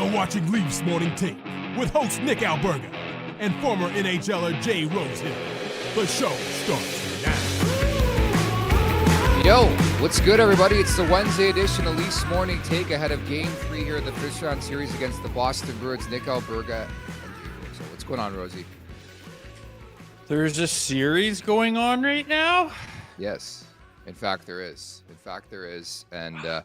You're watching Leafs Morning Take with host Nick Alberga and former NHLer Jay Rosehill. The show starts now. Yo, what's good, everybody? It's the Wednesday edition of Leafs Morning Take ahead of Game 3 here of the first round series against the Boston Bruins. Nick Alberga and Jay Rosehill. What's going on, Rosie? There's a series going on right now? Yes. In fact, there is. And the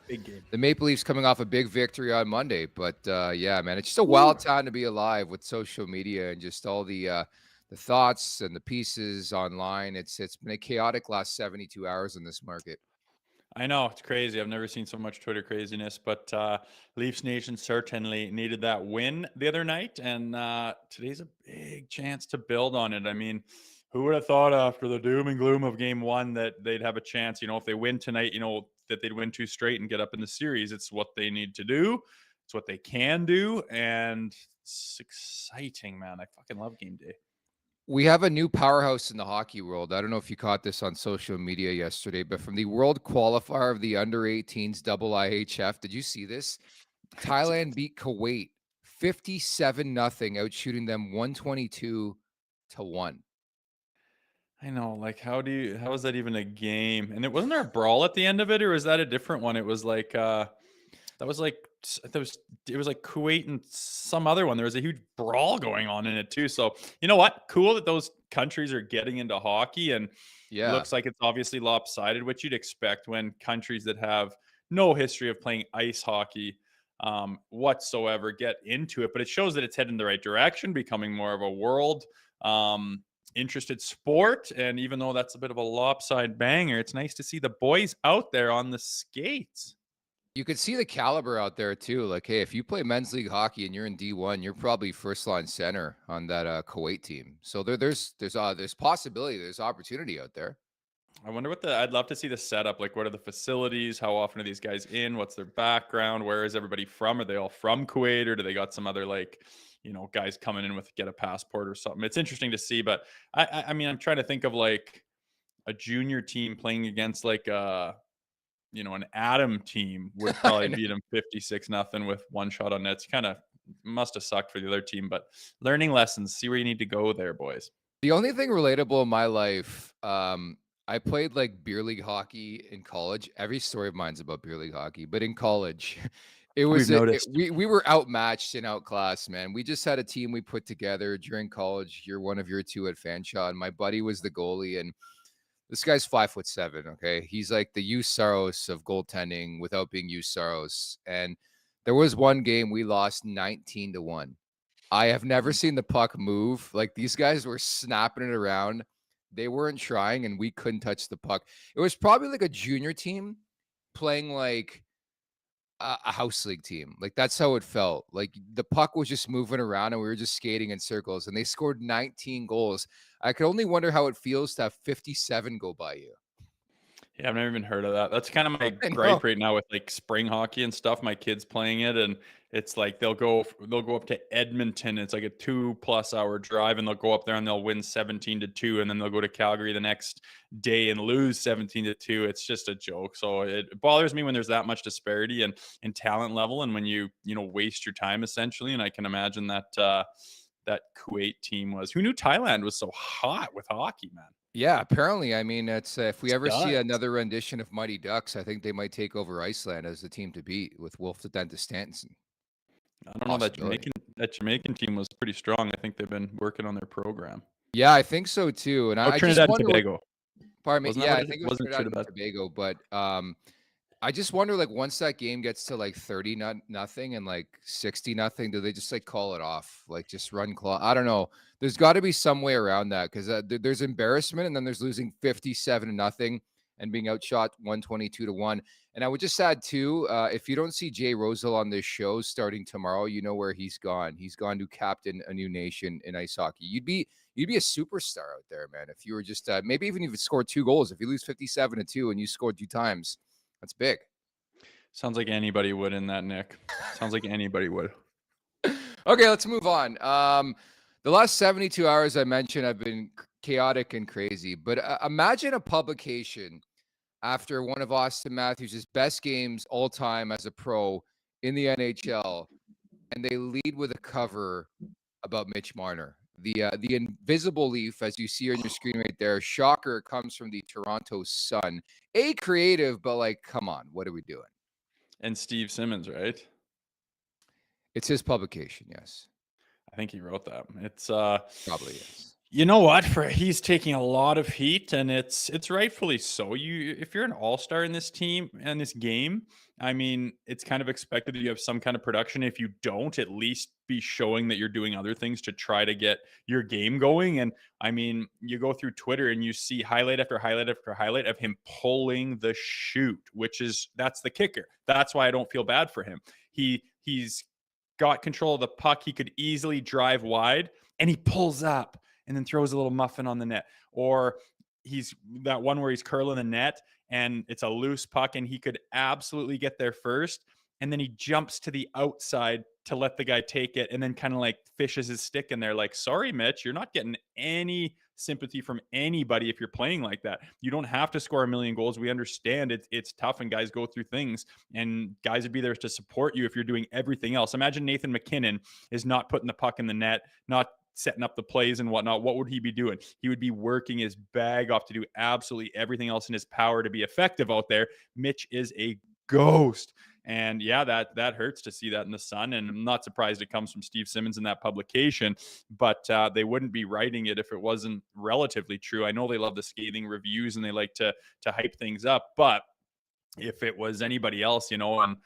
Maple Leafs coming off a big victory on Monday. But, yeah, man, it's just a wild time to be alive with social media and just all the thoughts and the pieces online. It's been a chaotic last 72 hours in this market. I know, it's crazy. I've never seen so much Twitter craziness, but Leafs Nation certainly needed that win the other night, and today's a big chance to build on it. I mean, who would have thought after the doom and gloom of game one that they'd have a chance, if they win tonight, that they'd win 2 straight and get up in the series. It's what they need to do. It's what they can do, and it's exciting, man. I fucking love game day. We have a new powerhouse in the hockey world. I don't know if you caught this on social media yesterday, but from the world qualifier of the under-18s IIHF, did you see this? Thailand beat Kuwait 57-0, outshooting them 122-1. I know, like, how is that even a game? And wasn't there a brawl at the end of it, or was that a different one? It was like it was like Kuwait and some other one. There was a huge brawl going on in it too. So you know what? Cool that those countries are getting into hockey, and yeah, it looks like it's obviously lopsided, which you'd expect when countries that have no history of playing ice hockey whatsoever get into it. But it shows that it's heading in the right direction, becoming more of a world interested sport. And even though that's a bit of a lopsided banger, it's nice to see the boys out there on the skates. You could see the caliber out there too. Like, hey, if you play men's league hockey and you're in D1, you're probably first line center on that Kuwait team. So there's possibility, there's opportunity out there. I wonder I'd love to see the setup. Like, what are the facilities? How often are these guys in? What's their background? Where is everybody from? Are they all from Kuwait, or do they got some other, guys coming in with get a passport or something? It's interesting to see, but I mean, I'm trying to think of like a junior team playing against like an Adam team would probably beat them 56-0 with one shot on net. It's kind of must have sucked for the other team, but learning lessons. See where you need to go there, boys. The only thing relatable in my life, I played like beer league hockey in college. Every story of mine's about beer league hockey, but in college, we were outmatched and outclassed, man. We just had a team we put together during college, year 1 of year 2 at Fanshawe, and my buddy was the goalie, and this guy's 5'7". Okay, he's like the Hugh Saros of goaltending without being Hugh Saros. And there was one game we lost 19-1. I have never seen the puck move. Like, these guys were snapping it around. They weren't trying, and we couldn't touch the puck. It was probably like a junior team playing like a house league team. Like, that's how it felt. Like, the puck was just moving around and we were just skating in circles, and they scored 19 goals. I could only wonder how it feels to have 57 go by you. Yeah, I've never even heard of that. That's kind of my gripe right now with like spring hockey and stuff. My kids playing it, and it's like they'll go up to Edmonton. It's like a 2+ hour drive, and they'll go up there and they'll win 17-2, and then they'll go to Calgary the next day and lose 17-2. It's just a joke. So it bothers me when there's that much disparity and in talent level, and when you waste your time essentially. And I can imagine that that Kuwait team was. Who knew Thailand was so hot with hockey, man? Yeah, apparently. I mean, it's if we ever see another rendition of Mighty Ducks, I think they might take over Iceland as the team to beat with Wolf the Dentist Stanton. I don't know, that Jamaican team was pretty strong. I think they've been working on their program. Yeah, I think so too. And I Trinidad and Tobago. Pardon me. Yeah, I think it was Trinidad and Tobago. But I just wonder, like, once that game gets to like 30-0 and like 60-0, do they just like call it off? Like, just run claw? I don't know. There's got to be some way around that, because there's embarrassment, and then there's losing 57-0 and being outshot 122-1. And I would just add too, if you don't see Jay Rosehill on this show starting tomorrow, you know where he's gone. He's gone to captain a new nation in ice hockey. You'd be a superstar out there, man. If you were just maybe even if you scored 2 goals, if you lose 57-2 and you scored 2 times. That's big. Sounds like anybody would in that, Nick. Sounds like anybody would. Okay, let's move on. The last 72 hours I mentioned have been chaotic and crazy, but imagine a publication after one of Austin Matthews' best games all time as a pro in the NHL and they lead with a cover about Mitch Marner. The invisible Leaf, as you see on your screen right there, shocker, comes from the Toronto Sun. Creative, but like, come on, what are we doing? And Steve Simmons, right? It's his publication, yes. I think he wrote that. It's probably yes. You know what? He's taking a lot of heat, and it's rightfully so. If you're an all-star in this team and this game, I mean, it's kind of expected that you have some kind of production. If you don't, at least be showing that you're doing other things to try to get your game going. And I mean, you go through Twitter and you see highlight after highlight after highlight of him pulling the shoot, that's the kicker. That's why I don't feel bad for him. He's got control of the puck. He could easily drive wide, and he pulls up and then throws a little muffin on the net. Or he's that one where he's curling the net and it's a loose puck and he could absolutely get there first. And then he jumps to the outside to let the guy take it and then kind of like fishes his stick in there. Like, sorry, Mitch, you're not getting any sympathy from anybody if you're playing like that. You don't have to score a million goals. We understand it's tough and guys go through things, and guys would be there to support you if you're doing everything else. Imagine Nathan McKinnon is not putting the puck in the net, not setting up the plays and whatnot. What would he be doing? He would be working his bag off to do absolutely everything else in his power to be effective out there. Mitch is a ghost. And yeah, that hurts to see that in the Sun. And I'm not surprised it comes from Steve Simmons in that publication, but they wouldn't be writing it if it wasn't relatively true. I know they love the scathing reviews and they like to hype things up, but if it was anybody else, and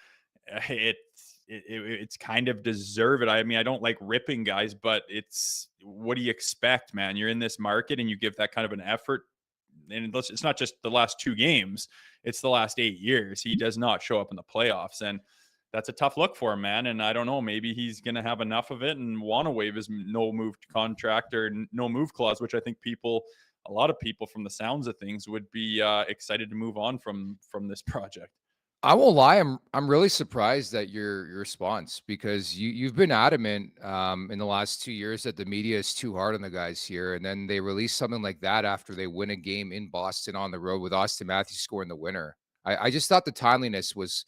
it's kind of deserve it. I mean, I don't like ripping guys, but it's what do you expect, man? You're in this market and you give that kind of an effort. And it's not just the last 2 games, it's the last 8 years. He does not show up in the playoffs, and that's a tough look for him, man. And I don't know, maybe he's going to have enough of it and want to waive his no move contract or no move clause, which I think a lot of people from the sounds of things would be excited to move on from this project. I won't lie. I'm really surprised at your response, because you've been adamant in the last 2 years that the media is too hard on the guys here, and then they release something like that after they win a game in Boston on the road with Austin Matthews scoring the winner. I just thought the timeliness was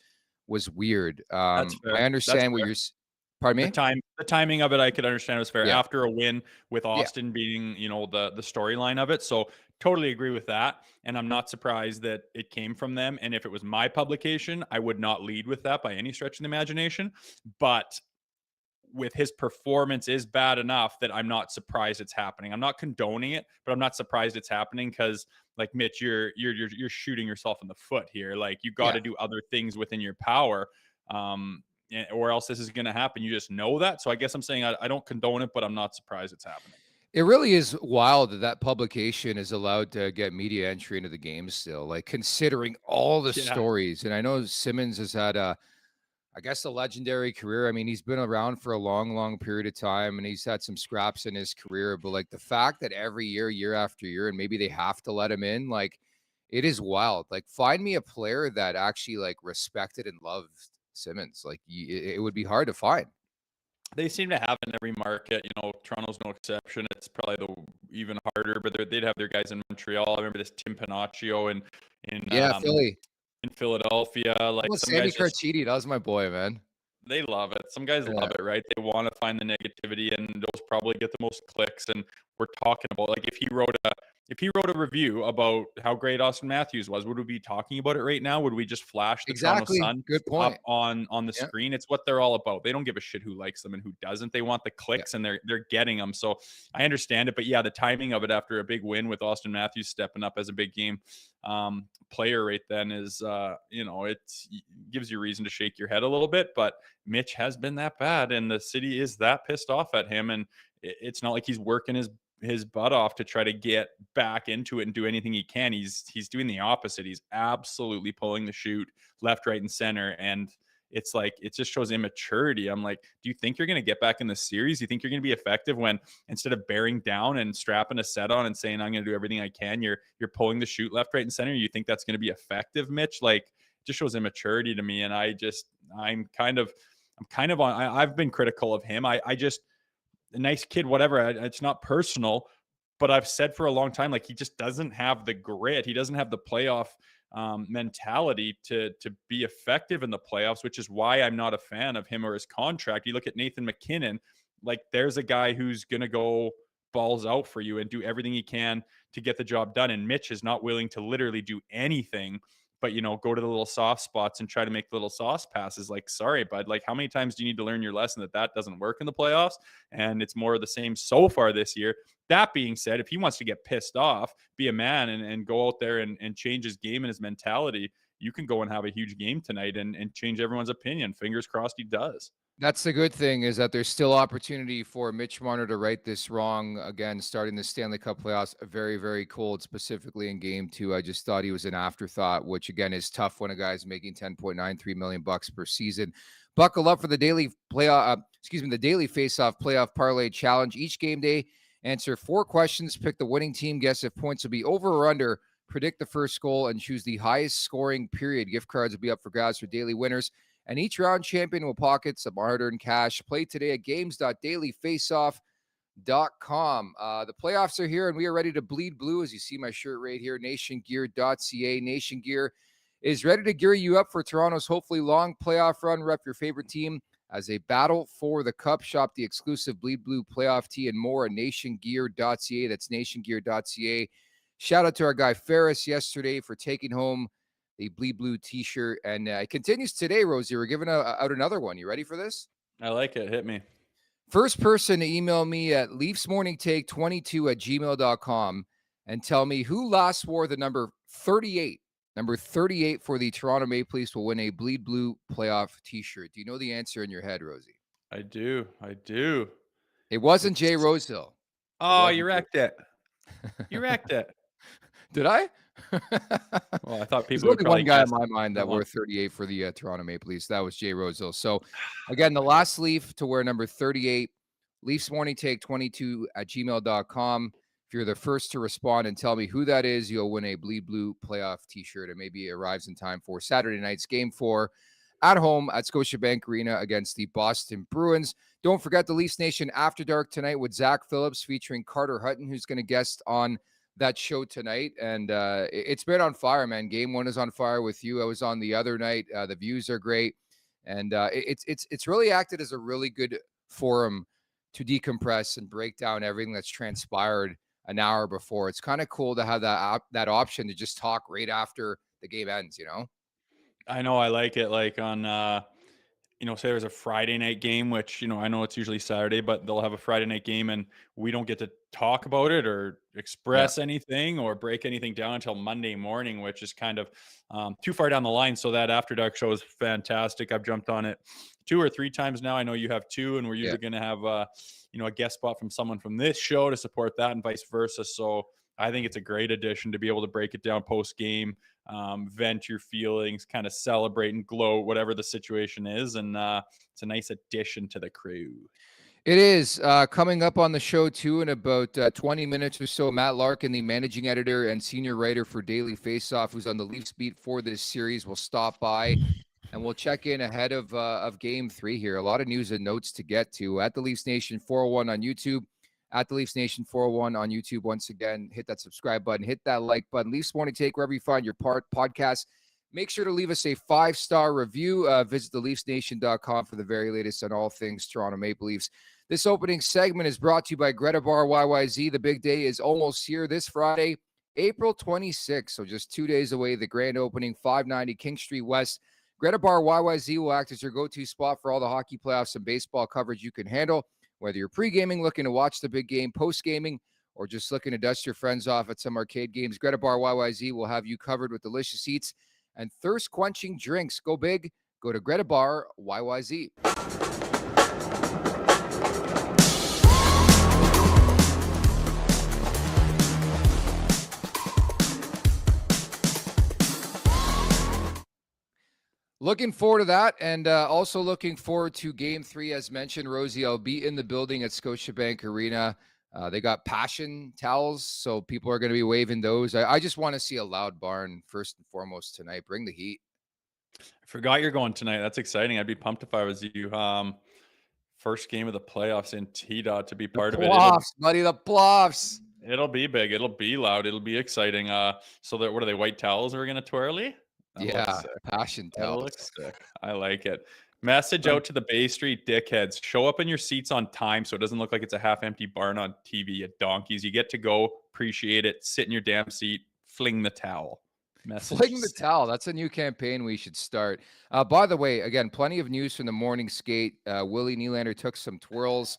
weird. That's fair. I understand what you're. Pardon me? The timing of it, I could understand was fair. Yeah. After a win with Austin being, the storyline of it. So totally agree with that. And I'm not surprised that it came from them. And if it was my publication, I would not lead with that by any stretch of the imagination. But with his performance is bad enough that I'm not surprised it's happening. I'm not condoning it, but I'm not surprised it's happening because, like, Mitch, you're shooting yourself in the foot here. Like, you got to do other things within your power. Or else this is going to happen. You just know that. So I guess I'm saying I don't condone it, but I'm not surprised it's happening. It really is wild that publication is allowed to get media entry into the game still, like, considering all the stories. And I know Simmons has had a legendary career. I mean, he's been around for a long, long period of time, and he's had some scraps in his career. But like, the fact that every year after year, and maybe they have to let him in, like, it is wild. Like, find me a player that actually like respected and loved Simmons. Like, it would be hard to find. They seem to have in every market. Toronto's no exception. It's probably even harder, but they'd have their guys in Montreal. I remember this Tim Panaccio in Philly, in Philadelphia. Like, Sammy Carchidi, that was my boy, man. They love it. Some guys love it, right? They want to find the negativity, and those probably get the most clicks. And we're talking about, like, if he wrote a review about how great Austin Matthews was, would we be talking about it right now? Would we just flash the Toronto Sun up on the screen? It's what they're all about. They don't give a shit who likes them and who doesn't. They want the clicks, and they're getting them. So I understand it, but yeah, the timing of it after a big win with Austin Matthews stepping up as a big game player right then is it gives you reason to shake your head a little bit. But Mitch has been that bad, and the city is that pissed off at him, and it's not like he's working his butt off to try to get back into it and do anything he can. He's doing the opposite. He's absolutely pulling the shoot left, right, and center, and it's like, it just shows immaturity. I'm like, do you think you're going to get back in the series? Do you think you're going to be effective when, instead of bearing down and strapping a set on and saying, I'm going to do everything I can, you're pulling the shoot left, right, and center? You think that's going to be effective, Mitch? Like, it just shows immaturity to me. And I'm kind of on, I've been critical of him. I just, a nice kid, whatever. It's not personal, but I've said for a long time, like, he just doesn't have the grit. He doesn't have the playoff mentality to be effective in the playoffs, which is why I'm not a fan of him or his contract. You look at Nathan McKinnon, like there's a guy who's going to go balls out for you and do everything he can to get the job done. And Mitch is not willing to literally do anything but, go to the little soft spots and try to make little sauce passes. Like, sorry, bud, like how many times do you need to learn your lesson that doesn't work in the playoffs? And it's more of the same so far this year. That being said, if he wants to get pissed off, be a man and go out there and change his game and his mentality, you can go and have a huge game tonight and change everyone's opinion. Fingers crossed he does. That's the good thing, is that there's still opportunity for Mitch Marner to right this wrong. Again, starting the Stanley Cup playoffs, very, very cold, specifically in game 2. I just thought he was an afterthought, which again is tough when a guy's making $10.93 million per season. Buckle up for the daily the daily Faceoff playoff parlay challenge. Each game day, answer 4 questions, pick the winning team, guess if points will be over or under, predict the first goal, and choose the highest scoring period. Gift cards will be up for grabs for daily winners, and each round champion will pocket some hard-earned cash. Play today at games.dailyfaceoff.com. The playoffs are here, and we are ready to bleed blue, as you see my shirt right here, nationgear.ca. Nation Gear is ready to gear you up for Toronto's hopefully long playoff run. Rep your favorite team as they battle for the cup. Shop the exclusive Bleed Blue playoff tee and more at nationgear.ca. That's nationgear.ca. Shout out to our guy Ferris yesterday for taking home the Bleed Blue t-shirt. And it continues today, Rosie. We're giving out another one. You ready for this? I like it. Hit me. First person to email me at leafsmorningtake22@gmail.com and tell me who last wore the number 38. Number 38 for the Toronto Maple Leafs will win a Bleed Blue playoff t-shirt. Do you know the answer in your head, Rosie? I do. It wasn't Jay Rosehill. Oh, you wrecked it. You wrecked it. Did I? Well, I thought people There's would only one probably guy in guess my mind that wore 38 for the Toronto Maple Leafs. That was Jay Rosehill. So, again, the last Leaf to wear number 38, leafsmorningtake22@gmail.com. If you're the first to respond and tell me who that is, you'll win a Bleed Blue playoff t-shirt, and maybe it arrives in time for Saturday night's Game 4 at home at Scotiabank Arena against the Boston Bruins. Don't forget the Leafs Nation After Dark tonight with Zach Phillips featuring Carter Hutton, who's going to guest on that show tonight. And it's been on fire, man. Game 1 is on fire with you. I was on the other night. The views are great. And it's really acted as a really good forum to decompress and break down everything that's transpired an hour before. It's kind of cool to have that option to just talk right after the game ends, I know. I like it. Like on, say there's a Friday night game, which, I know it's usually Saturday, but they'll have a Friday night game and we don't get to talk about it or express anything or break anything down until Monday morning, which is kind of too far down the line. So that After Dark show is fantastic. I've jumped on it 2 or 3 times now. I know you have 2, and we're usually going to have, a guest spot from someone from this show to support that and vice versa. So I think it's a great addition to be able to break it down post game, vent your feelings, kind of celebrate and gloat, whatever the situation is. And it's a nice addition to the crew. It is. Coming up on the show, too, in about 20 minutes or so, Matt Larkin, the managing editor and senior writer for Daily Faceoff, who's on the Leafs beat for this series, will stop by, and we'll check in ahead of Game 3 here. A lot of news and notes to get to. At the Leafs Nation 401 on YouTube, at the Leafs Nation 401 on YouTube. Once again, hit that subscribe button, hit that like button. Leafs Morning Take, wherever you find your podcast. Make sure to leave us a 5-star review. Visit theleafsnation.com for the very latest on all things Toronto Maple Leafs. This opening segment is brought to you by Greta Bar YYZ. The big day is almost here this Friday, April 26th. So just 2 days away, the grand opening, 590 King Street West. Greta Bar YYZ will act as your go-to spot for all the hockey playoffs and baseball coverage you can handle. Whether you're pre-gaming, looking to watch the big game, post-gaming, or just looking to dust your friends off at some arcade games, Greta Bar YYZ will have you covered with delicious eats and thirst-quenching drinks. Go big. Go to Greta Bar YYZ. Looking forward to that, and also looking forward to Game 3, as mentioned. Rosie, I'll be in the building at Scotiabank Arena. They got passion towels, so people are going to be waving those. I just want to see a loud barn first and foremost tonight. Bring the heat. I forgot you're going tonight. That's exciting. I'd be pumped if I was you. First game of the playoffs in T-Dot to be part of it. Playoffs, buddy, the playoffs. It'll be big. It'll be loud. It'll be exciting. So that what are they? White towels are gonna twirly? Yeah, passion That'll towels. look sick. I like it. Message out to the Bay Street dickheads. Show up in your seats on time so it doesn't look like it's a half-empty barn on TV, you donkeys. You get to go. Appreciate it. Sit in your damn seat. Fling the towel. Message Fling the sent. towel. That's a new campaign we should start. By the way, again, plenty of news from the morning skate. Willie Nylander took some twirls.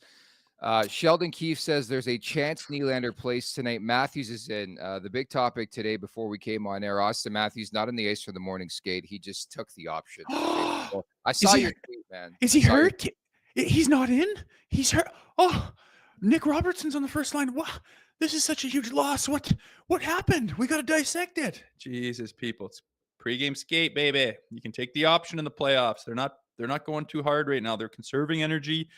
Sheldon Keefe says there's a chance Nylander plays tonight. Matthews is in. The big topic today before we came on air, Austin Matthews not in the ice for the morning skate. He just took the option. So I saw your tweet, man. Is he hurt? He's not in? He's hurt. Oh, Nick Robertson's on the first line. Wow, this is such a huge loss. What happened? We got to dissect it. Jesus, people. It's pregame skate, baby. You can take the option in the playoffs. They're not going too hard right now. They're conserving energy.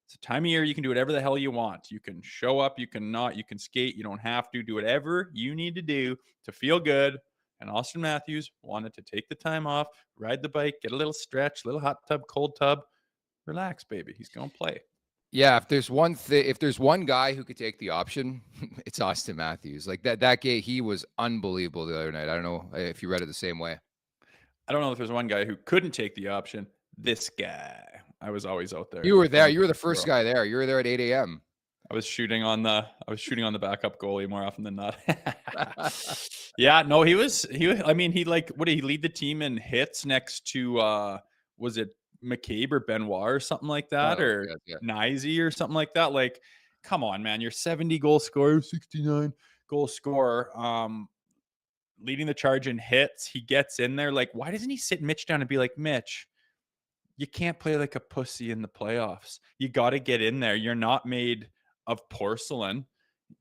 It's a time of year you can do whatever the hell you want. You can show up, you can not, you can skate, you don't have to. Do whatever you need to do to feel good. And Austin Matthews wanted to take the time off, ride the bike, get a little stretch, little hot tub, cold tub. Relax, baby. He's going to play. Yeah, if there's one guy who could take the option, it's Austin Matthews. Like that game, he was unbelievable the other night. I don't know if you read it the same way. I don't know if there's one guy who couldn't take the option. This guy. I was always out there. You were there. You were the first guy there. You were there at 8 a.m. I was shooting on the backup goalie more often than not. Yeah, no, he was I mean, he what did he lead the team in hits next to was it McCabe or Benoit or something like that, or Nysy or something like that? Like, come on, man, you're 70 goal scorer, 69 goal scorer, leading the charge in hits. He gets in there. Like, why doesn't he sit Mitch down and be like, Mitch, you can't play like a pussy in the playoffs. You got to get in there. You're not made of porcelain.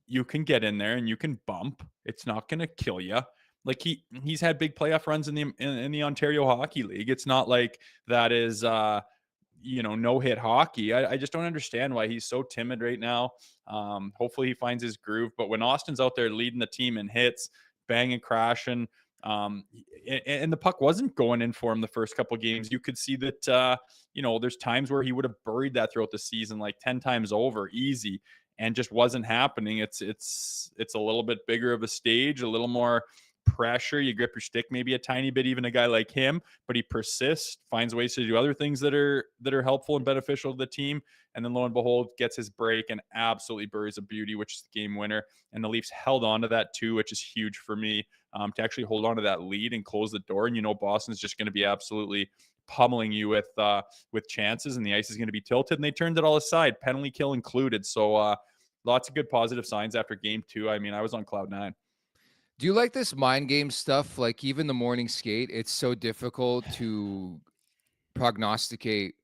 You can get in there and you can bump. It's not going to kill you. Like he's had big playoff runs in the Ontario Hockey League. It's not like that is no hit hockey. I just don't understand why he's so timid right now. Hopefully he finds his groove. But when Austin's out there leading the team in hits, banging, crashing, and the puck wasn't going in for him the first couple of games, you could see that there's times where he would have buried that throughout the season like 10 times over easy, and just wasn't happening. It's a little bit bigger of a stage, a little more pressure. You grip your stick maybe a tiny bit, even a guy like him, but he persists, finds ways to do other things that are helpful and beneficial to the team, and then lo and behold gets his break and absolutely buries a beauty, which is the game winner. And the Leafs held on to that too, which is huge for me, to actually hold on to that lead and close the door. And Boston's just going to be absolutely pummeling you with chances, and the ice is going to be tilted, and they turned it all aside, penalty kill included. So lots of good positive signs after game 2. I mean, I was on cloud 9. Do you like this mind game stuff? Like even the morning skate, it's so difficult to prognosticate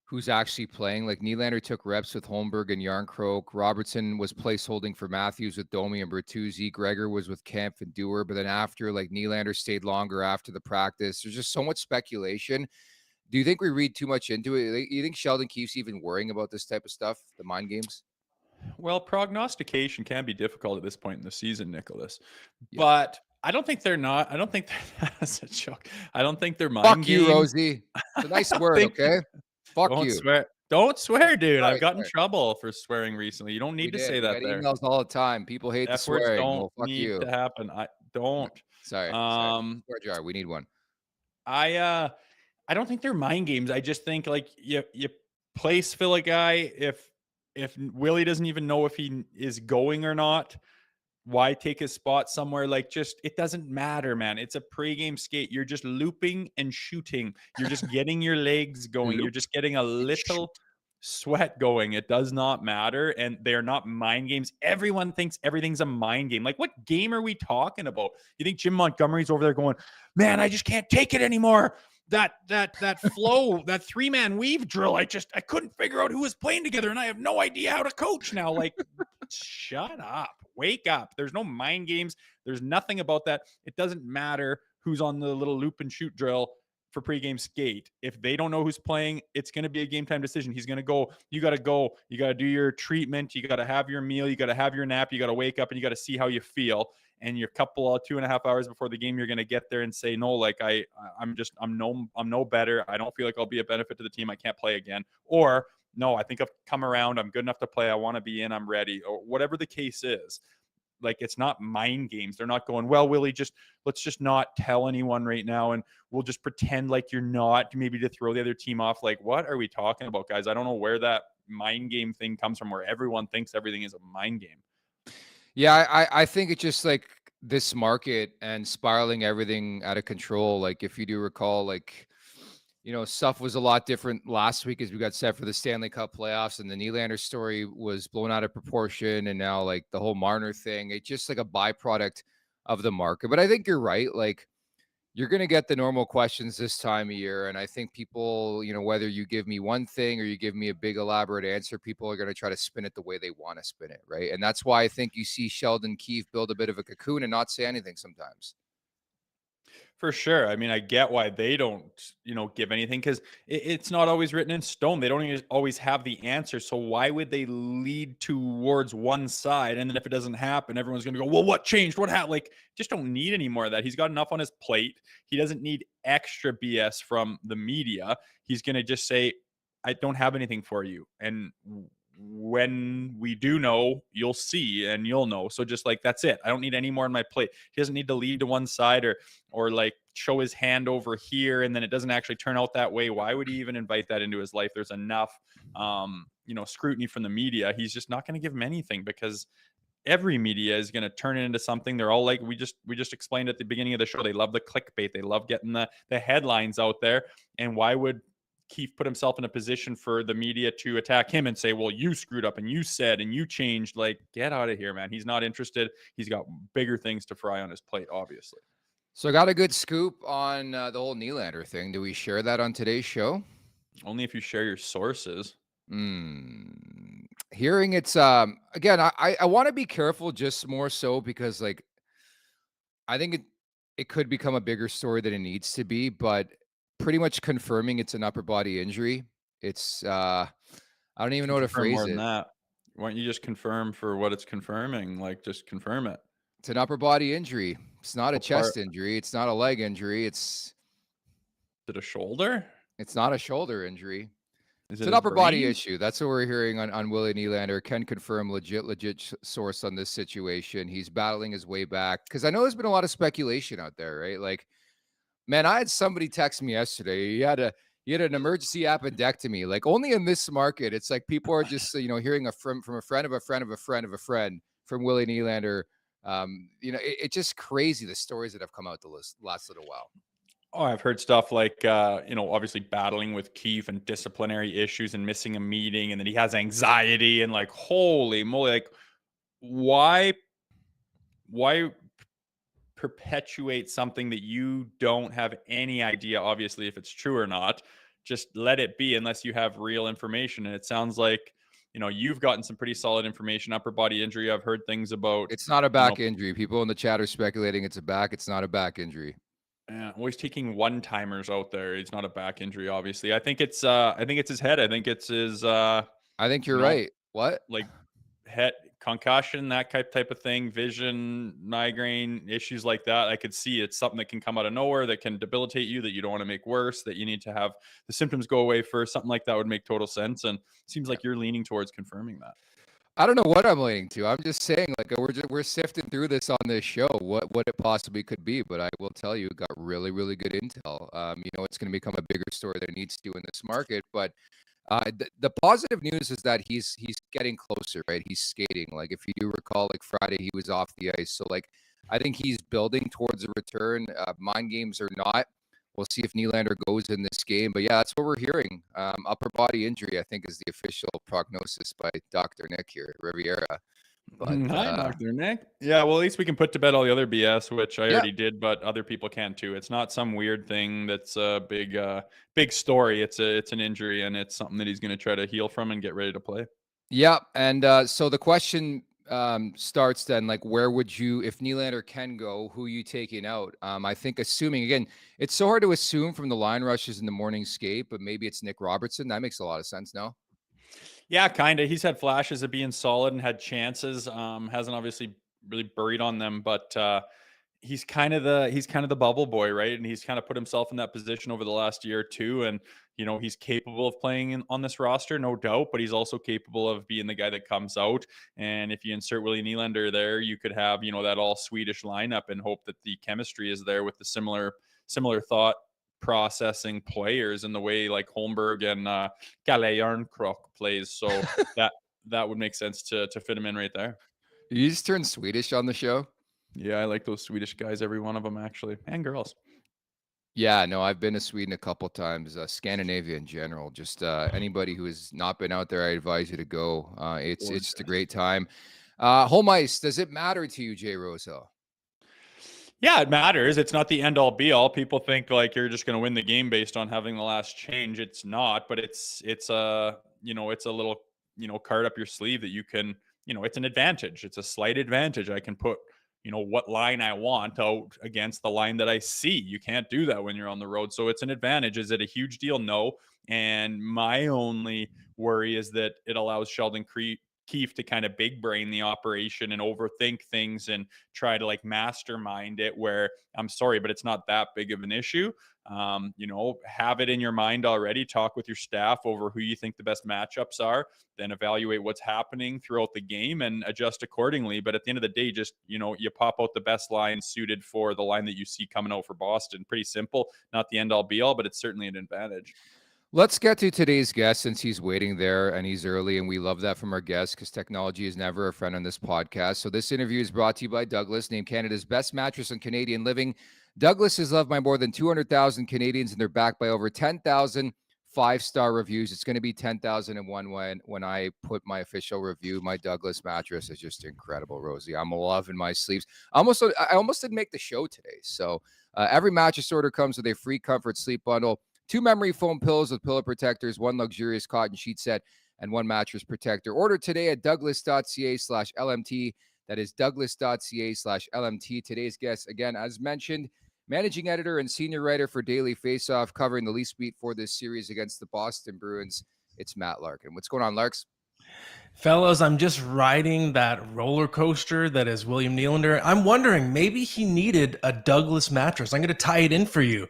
who's actually playing. Like Nylander took reps with Holmberg and Yarncroke. Robertson was placeholding for Matthews with Domi and Bertuzzi. Gregor was with Kemp and Dewar. But then after, like Nylander stayed longer after the practice. There's just so much speculation. Do you think we read too much into it? You think Sheldon Keefe's even worrying about this type of stuff, the mind games? Well, prognostication can be difficult at this point in the season, Nicholas. Yeah. But I don't think they're not. I don't think that's a joke. I don't think they're mind Fuck games. you, Rosie. It's a nice word, okay? Fuck don't you. Swear. Don't swear, dude. Sorry, I've gotten in trouble for swearing recently. You don't need to say that there. Emails all the time. People hate the swearing. Don't need to happen. I don't. Sorry. Swear jar. We need one. I don't think they're mind games. I just think like you place fill a guy if Willie doesn't even know if he is going or not, why take his spot somewhere? Like, just, it doesn't matter, man. It's a pregame skate. You're just looping and shooting. You're just getting your legs going. You're just getting a little sweat going. It does not matter. And they're not mind games. Everyone thinks everything's a mind game. Like, what game are we talking about? You think Jim Montgomery's over there going, man, I just can't take it anymore. That flow, that 3-man weave drill, I couldn't figure out who was playing together, and I have no idea how to coach now. Like, shut up. Wake up. There's no mind games. There's nothing about that. It doesn't matter who's on the little loop and shoot drill for pregame skate. If they don't know who's playing, it's going to be a game time decision. He's going to go. You got to do your treatment. You got to have your meal. You got to have your nap. You got to wake up and you got to see how you feel. And your couple 2.5 hours before the game, you're going to get there and say, no, like I'm no better. I don't feel like I'll be a benefit to the team. I can't play again. Or no, I think I've come around. I'm good enough to play. I want to be in. I'm ready. Or whatever the case is. like, it's not mind games. They're not going, well, Willie, let's just not tell anyone right now, and we'll just pretend like you're not, maybe to throw the other team off. Like, what are we talking about, guys? I don't know where that mind game thing comes from, where everyone thinks everything is a mind game. Yeah, I think it's just like this market and spiraling everything out of control. Like, if you do recall, like, stuff was a lot different last week as we got set for the Stanley Cup playoffs, and the Nylander story was blown out of proportion. And now, like, the whole Marner thing, it's just like a byproduct of the market. But I think you're right. Like, you're going to get the normal questions this time of year. And I think people, whether you give me one thing or you give me a big elaborate answer, people are going to try to spin it the way they want to spin it. Right. And that's why I think you see Sheldon Keefe build a bit of a cocoon and not say anything sometimes. For sure. I mean, I get why they don't, give anything, because it's not always written in stone. They don't always have the answer. So why would they lead towards one side? And then if it doesn't happen, everyone's going to go, well, what changed? What happened? Like, just don't need any more of that. He's got enough on his plate. He doesn't need extra BS from the media. He's going to just say, I don't have anything for you. And when we do know, you'll see and you'll know. So just like, that's it. I don't need any more on my plate. He doesn't need to lead to one side or like show his hand over here, and then it doesn't actually turn out that way. Why would he even invite that into his life? There's enough scrutiny from the media. He's just not going to give him anything, because every media is going to turn it into something. They're all like, we just explained at the beginning of the show, they love the clickbait. They love getting the headlines out there. And why would Keefe put himself in a position for the media to attack him and say, well, you screwed up and you said and you changed? Like, get out of here, man. He's not interested. He's got bigger things to fry on his plate, obviously. So I got a good scoop on the whole Nylander thing. Do we share that on today's show? Only if you share your sources. Hearing it's again, I want to be careful, just more so because, like, I think it could become a bigger story than it needs to be, but pretty much confirming it's an upper body injury. It's I don't even know how to phrase more it. Than that. Why don't you just confirm for what it's confirming? Like, just confirm it. It's an upper body injury. It's not a chest injury. It's not a leg injury. Is it a shoulder? It's not a shoulder injury. It's an upper body issue. That's what we're hearing on Willie Nylander. Can confirm legit source on this situation. He's battling his way back, because I know there's been a lot of speculation out there, right? Like, man, I had somebody text me yesterday. He had an emergency appendectomy. Like, only in this market, it's like people are just hearing from a friend of a friend of a friend of a friend from Willie Nylander. It's just crazy, the stories that have come out the last little while. Oh, I've heard stuff like, obviously battling with Keefe and disciplinary issues and missing a meeting, and then he has anxiety, and like, holy moly, like, why perpetuate something that you don't have any idea, obviously, if it's true or not? Just let it be unless you have real information. And it sounds like, you've gotten some pretty solid information. Upper body injury, I've heard things about. It's not a back injury. People in the chat are speculating it's a back. It's not a back injury. Yeah, well, he's taking one-timers out there. It's not a back injury, obviously. I think it's his head. I think it's his I think you're right. What? Like, head concussion, that type of thing, vision, migraine, issues like that. I could see it's something that can come out of nowhere, that can debilitate you, that you don't want to make worse, that you need to have the symptoms go away first. Something like that would make total sense. And it seems like you're leaning towards confirming that. I don't know what I'm leaning to. I'm just saying, like, we're sifting through this on this show, what it possibly could be. But I will tell you, it got really, really good intel. It's going to become a bigger story than it needs to in this market. But the positive news is that he's getting closer, right? He's skating. Like, if you do recall, like, Friday he was off the ice. So, like, I think he's building towards a return. Mind games or not, we'll see if Nylander goes in this game. But yeah, that's what we're hearing. Upper body injury, I think, is the official prognosis by Dr. Nick here at Riviera. But, hi, Dr. Nick. Yeah, well, at least we can put to bed all the other BS, which I already did, but other people can too. It's not some weird thing that's a big story. It's an injury, and it's something that he's going to try to heal from and get ready to play. Yeah, and so the question starts then, like, where would you, if Nylander can go, who are you taking out? I think, assuming, again, it's so hard to assume from the line rushes in the morning skate, but maybe it's Nick Robertson. That makes a lot of sense now. Yeah, kind of. He's had flashes of being solid and had chances. Hasn't obviously really buried on them, but he's kind of the bubble boy, right? And he's kind of put himself in that position over the last year or two. And he's capable of playing on this roster, no doubt, but he's also capable of being the guy that comes out. And if you insert Willie Nylander there, you could have, that all Swedish lineup and hope that the chemistry is there with the similar thought processing players in the way like Holmberg and Kalle Järnkrok plays. So that would make sense to fit him in right there. You just turned Swedish on the show? Yeah, I like those Swedish guys, every one of them actually, and girls. Yeah, no, I've been to Sweden a couple times, Scandinavia in general. Just anybody who has not been out there, I advise you to go. It's just a great time. Home ice, does it matter to you, Jay Rosehill? Yeah, it matters. It's not the end all be all. People think like you're just going to win the game based on having the last change. It's not, but it's a little, card up your sleeve that you can, it's an advantage. It's a slight advantage. I can put, what line I want out against the line that I see. You can't do that when you're on the road. So it's an advantage. Is it a huge deal? No. And my only worry is that it allows Sheldon Keefe to kind of big brain the operation and overthink things and try to like mastermind it, where I'm sorry, but it's not that big of an issue. Have it in your mind already, talk with your staff over who you think the best matchups are, then evaluate what's happening throughout the game and adjust accordingly. But at the end of the day, just, you pop out the best line suited for the line that you see coming out for Boston. Pretty simple, not the end all be all, but it's certainly an advantage. Let's get to today's guest since he's waiting there and he's early, and we love that from our guests because technology is never a friend on this podcast. So this interview is brought to you by Douglas, named Canada's best mattress on Canadian living. Douglas is loved by more than 200,000 Canadians, and they're backed by over 10,000 5-star reviews. It's going to be 10,001 when I put my official review. My Douglas mattress is just incredible, Rosie. I'm loving my sleeps. I almost didn't make the show today. So every mattress order comes with a free comfort sleep bundle, 2 memory foam pillows with pillow protectors, 1 luxurious cotton sheet set, and 1 mattress protector. Order today at douglas.ca/LMT. That is douglas.ca/LMT. Today's guest, again, as mentioned, managing editor and senior writer for Daily Faceoff, covering the Leafs beat for this series against the Boston Bruins. It's Matt Larkin. What's going on, Larks? Fellas, I'm just riding that roller coaster that is William Nylander. I'm wondering, maybe he needed a Douglas mattress. I'm going to tie it in for you.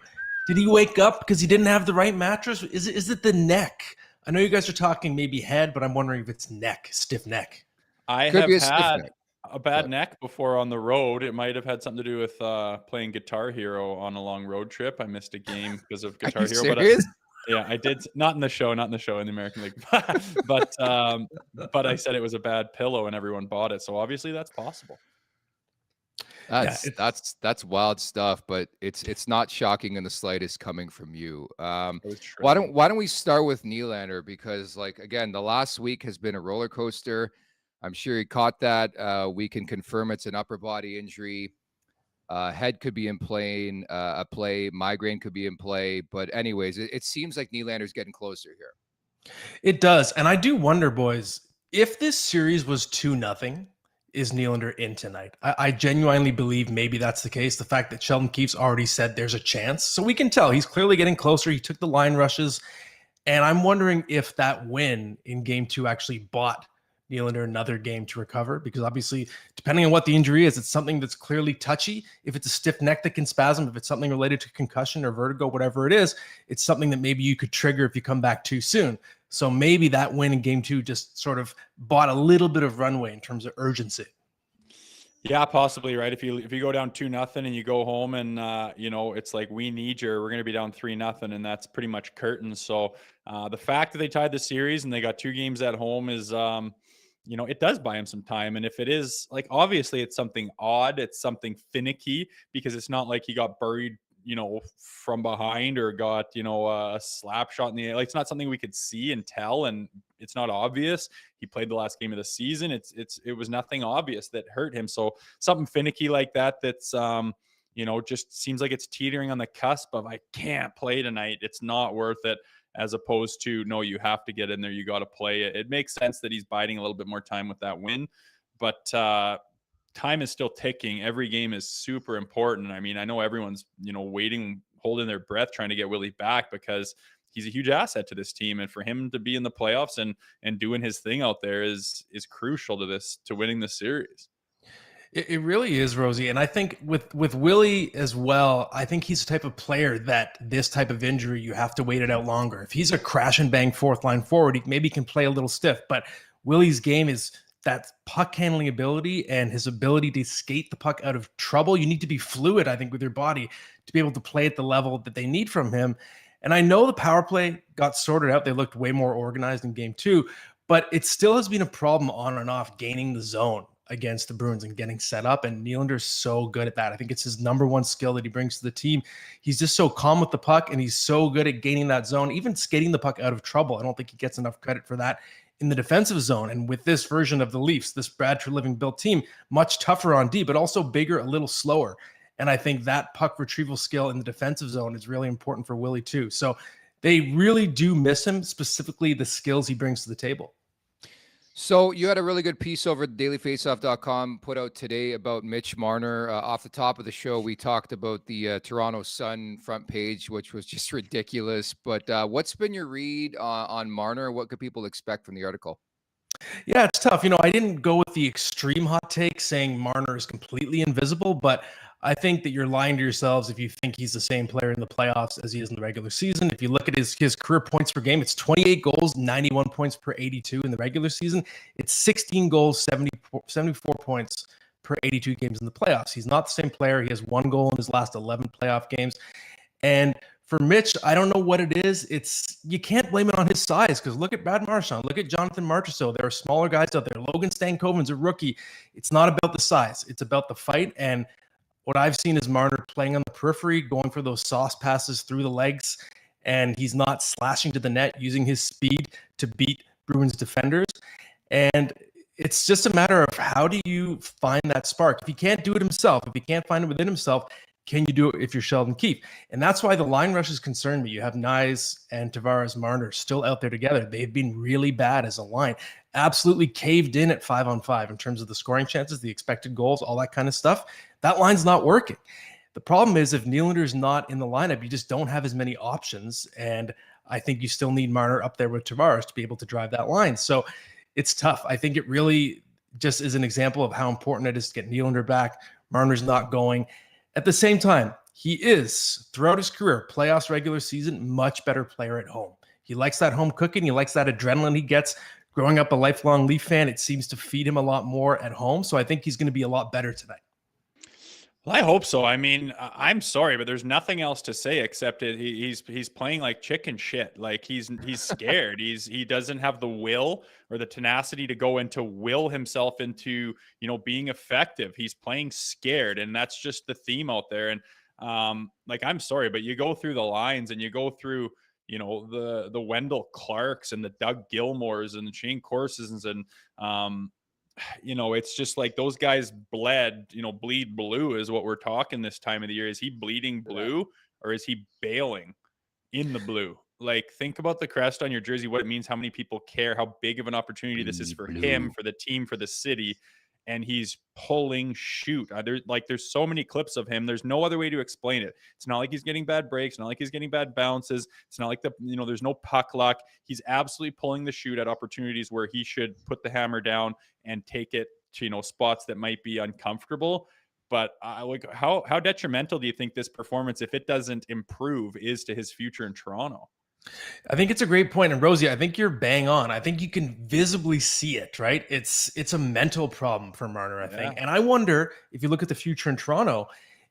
Did he wake up because he didn't have the right mattress? Is it the neck? I know you guys are talking maybe head, but I'm wondering if it's neck, stiff neck. I have had a bad neck before on the road. It might have had something to do with playing Guitar Hero on a long road trip. I missed a game because of Guitar Hero. Serious? But I did. Not in the show in the American League. but I said it was a bad pillow and everyone bought it. So obviously that's possible. That's wild stuff, but it's not shocking in the slightest coming from you. Why don't we start with Nylander, because like again, the last week has been a roller coaster. I'm sure he caught that. We can confirm it's an upper body injury. Head could be in play. Migraine could be in play. But anyways, it seems like Nylander's getting closer here. It does, and I do wonder, boys, if this series was 2-0. Is Nylander in tonight? I genuinely believe maybe that's the case. The fact that Sheldon Keefe's already said there's a chance. So we can tell he's clearly getting closer. He took the line rushes. And I'm wondering if that win in game 2 actually bought Nylander another game to recover, because obviously, depending on what the injury is, it's something that's clearly touchy. If it's a stiff neck that can spasm, if it's something related to concussion or vertigo, whatever it is, it's something that maybe you could trigger if you come back too soon. So maybe that win in game 2 just sort of bought a little bit of runway in terms of urgency. Yeah, possibly, right? If you go down 2-0 and you go home and it's like, we need you, we're going to be down 3-0, and that's pretty much curtains. So the fact that they tied the series and they got 2 games at home is it does buy him some time. And if it is, like, obviously it's something odd, it's something finicky, because it's not like he got buried from behind or got a slap shot in the air. Like, it's not something we could see and tell, and it's not obvious. He played the last game of the season. It was nothing obvious that hurt him. So something finicky like that's just seems like it's teetering on the cusp of, I can't play tonight, it's not worth it, as opposed to, no, you have to get in there, you got to play it. It makes sense that he's biding a little bit more time with that win, but time is still ticking. Every game is super important. I mean, I know everyone's, waiting, holding their breath, trying to get Willie back, because he's a huge asset to this team. And for him to be in the playoffs and doing his thing out there is crucial to winning the series. It really is, Rosie. And I think with Willie as well, I think he's the type of player that this type of injury, you have to wait it out longer. If he's a crash and bang fourth line forward, he maybe can play a little stiff. But Willie's game is that puck handling ability and his ability to skate the puck out of trouble. You need to be fluid, I think, with your body to be able to play at the level that they need from him. And I know the power play got sorted out. They looked way more organized in game 2, but it still has been a problem on and off gaining the zone against the Bruins and getting set up. And Neander is so good at that. I think it's his number one skill that he brings to the team. He's just so calm with the puck, and he's so good at gaining that zone, even skating the puck out of trouble. I don't think he gets enough credit for that in the defensive zone. And with this version of the Leafs, this Brad Treliving built team, much tougher on D, but also bigger, a little slower. And I think that puck retrieval skill in the defensive zone is really important for Willie too. So they really do miss him, specifically the skills he brings to the table. So you had a really good piece over at dailyfaceoff.com put out today about Mitch Marner. Off the top of the show, we talked about the Toronto Sun front page, which was just ridiculous. But what's been your read on Marner? What could people expect from the article? Yeah, it's tough. I didn't go with the extreme hot take saying Marner is completely invisible, but I think that you're lying to yourselves if you think he's the same player in the playoffs as he is in the regular season. If you look at his career points per game, it's 28 goals, 91 points per 82 in the regular season. It's 16 goals, 74 points per 82 games in the playoffs. He's not the same player. He has 1 goal in his last 11 playoff games. And for Mitch, I don't know what it is. You can't blame it on his size, because look at Brad Marchand, look at Jonathan Marchessault. There are smaller guys out there. Logan Stankoven's a rookie. It's not about the size. It's about the fight. And what I've seen is Marner playing on the periphery, going for those sauce passes through the legs, and he's not slashing to the net, using his speed to beat Bruins defenders. And it's just a matter of how do you find that spark? If he can't do it himself, if he can't find it within himself, can you do it if you're Sheldon Keefe? And that's why the line rushes concern me. You have Nyes and Tavares Marner still out there together. They've been really bad as a line. Absolutely caved in at 5-on-5 in terms of the scoring chances, the expected goals, all that kind of stuff. That line's not working. The problem is if Nylander's not in the lineup, you just don't have as many options. And I think you still need Marner up there with Tavares to be able to drive that line. So it's tough. I think it really just is an example of how important it is to get Nylander back. Marner's not going. At the same time, he is, throughout his career, playoffs, regular season, much better player at home. He likes that home cooking. He likes that adrenaline he gets. Growing up a lifelong Leaf fan, it seems to feed him a lot more at home. So I think he's going to be a lot better tonight. Well, I hope so. I mean, I'm sorry, but there's nothing else to say except he's playing like chicken shit. Like he's scared. He doesn't have the will or the tenacity to go and to will himself into, being effective. He's playing scared, and that's just the theme out there. And I'm sorry, but you go through the lines and you go through, the Wendell Clarks and the Doug Gilmores and the Shane Corsons and it's just like those guys bleed blue is what we're talking this time of the year. Is he bleeding blue or is he bailing in the blue? Like, think about the crest on your jersey, what it means, how many people care, how big of an opportunity this is for him, for the team, for the city. And he's pulling shoot. There's so many clips of him. There's no other way to explain it. It's not like he's getting bad breaks. It's not like he's getting bad bounces. It's not like there's no puck luck. He's absolutely pulling the shoot at opportunities where he should put the hammer down and take it to, spots that might be uncomfortable. But how detrimental do you think this performance, if it doesn't improve, is to his future in Toronto? I think it's a great point. And Rosie, I think you're bang on. I think you can visibly see it, right? It's a mental problem for Marner, I think. And I wonder, if you look at the future in Toronto,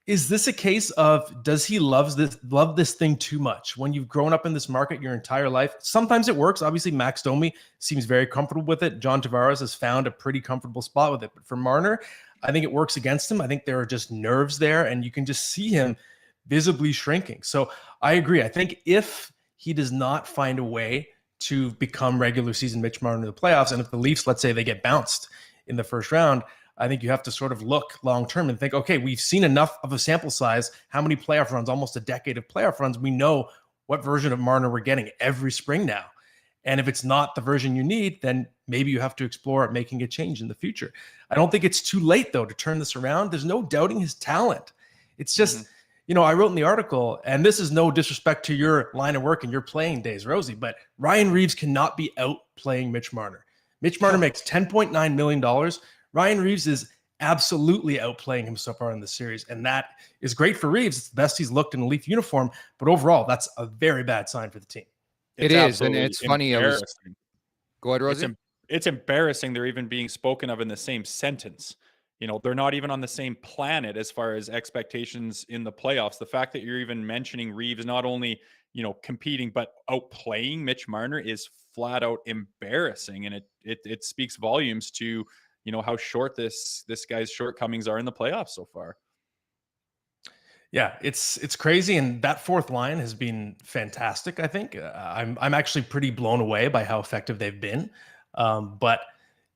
is this a case of, does he love this thing too much? When you've grown up in this market your entire life, sometimes it works. Obviously, Max Domi seems very comfortable with it. John Tavares has found a pretty comfortable spot with it. But for Marner, I think it works against him. I think there are just nerves there, and you can just see him visibly shrinking. So I agree. I think if he does not find a way to become regular season Mitch Marner in the playoffs, and if the Leafs, let's say they get bounced in the first round, I think you have to sort of look long-term and think, okay, we've seen enough of a sample size, how many playoff runs, almost a decade of playoff runs. We know what version of Marner we're getting every spring now. And if it's not the version you need, then maybe you have to explore making a change in the future. I don't think it's too late, though, to turn this around. There's no doubting his talent. It's just, I wrote in the article, and this is no disrespect to your line of work and your playing days, Rosie, but Ryan Reeves cannot be out playing Mitch Marner. Mitch Marner makes $10.9 million. Ryan Reeves is absolutely outplaying him so far in the series. And that is great for Reeves. It's the best he's looked in a Leaf uniform. But overall, that's a very bad sign for the team. It is. And it's funny. Go ahead, Rosie. It's embarrassing they're even being spoken of in the same sentence. You know, they're not even on the same planet as far as expectations in the playoffs. The fact that you're even mentioning Reeves not only, you know, competing but outplaying Mitch Marner is flat out embarrassing, and it speaks volumes to, you know, how short this guy's shortcomings are in the playoffs so far. Yeah, it's crazy, and that fourth line has been fantastic. I think I'm actually pretty blown away by how effective they've been. But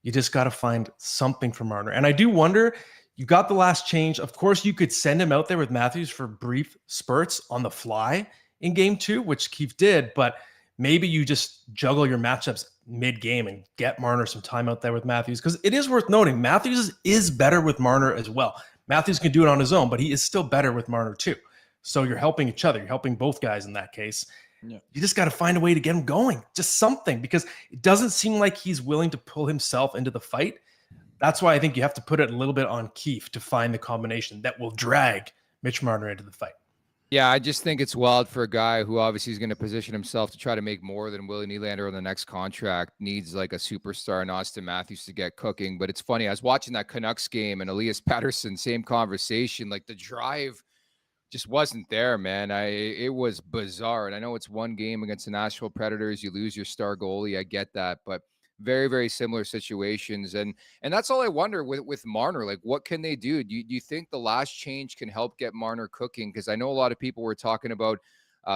you just got to find something for Marner. And I do wonder, you got the last change. Of course, you could send him out there with Matthews for brief spurts on the fly in game 2, which Keefe did, but maybe you just juggle your matchups mid-game and get Marner some time out there with Matthews, because it is worth noting Matthews is better with Marner as well. Matthews can do it on his own, but he is still better with Marner too. So you're helping each other. You're helping both guys in that case. Yeah. You just got to find a way to get him going, just something, because it doesn't seem like he's willing to pull himself into the fight. That's why I think you have to put it a little bit on Keefe to find the combination that will drag Mitch Marner into the fight. Yeah, I just think it's wild for a guy who obviously is going to position himself to try to make more than Willie Nylander on the next contract, needs like a superstar in Austin Matthews to get cooking. But it's funny, I was watching that Canucks game and Elias Pettersson, same conversation, like the drive just wasn't there, man. It was bizarre. And I know it's one game against the Nashville Predators. You lose your star goalie. I get that. But very, very similar situations. And that's all I wonder with Marner. Like, what can they do? Do you think the last change can help get Marner cooking? Because I know a lot of people were talking about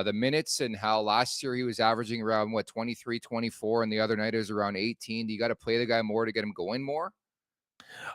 the minutes and how last year he was averaging around, 23, 24, and the other night it was around 18. Do you got to play the guy more to get him going more?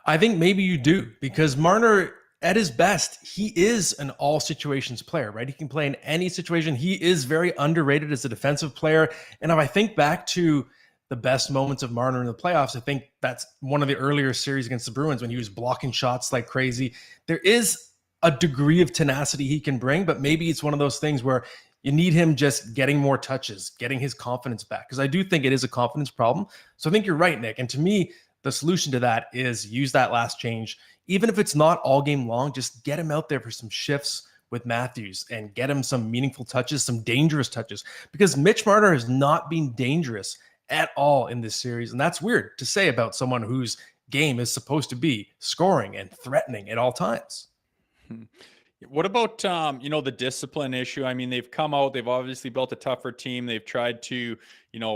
I think maybe you do, because Marner, at his best, he is an all situations player, right? He can play in any situation. He is very underrated as a defensive player. And if I think back to the best moments of Marner in the playoffs, I think that's one of the earlier series against the Bruins when he was blocking shots like crazy. There is a degree of tenacity he can bring, but maybe it's one of those things where you need him just getting more touches, getting his confidence back. Because I do think it is a confidence problem. So I think you're right, Nick. And to me, the solution to that is use that last change. Even if it's not all game long, just get him out there for some shifts with Matthews and get him some meaningful touches, some dangerous touches, because Mitch Marner has not been dangerous at all in this series. And that's weird to say about someone whose game is supposed to be scoring and threatening at all times. What about, the discipline issue? I mean, they've come out, they've obviously built a tougher team. They've tried to,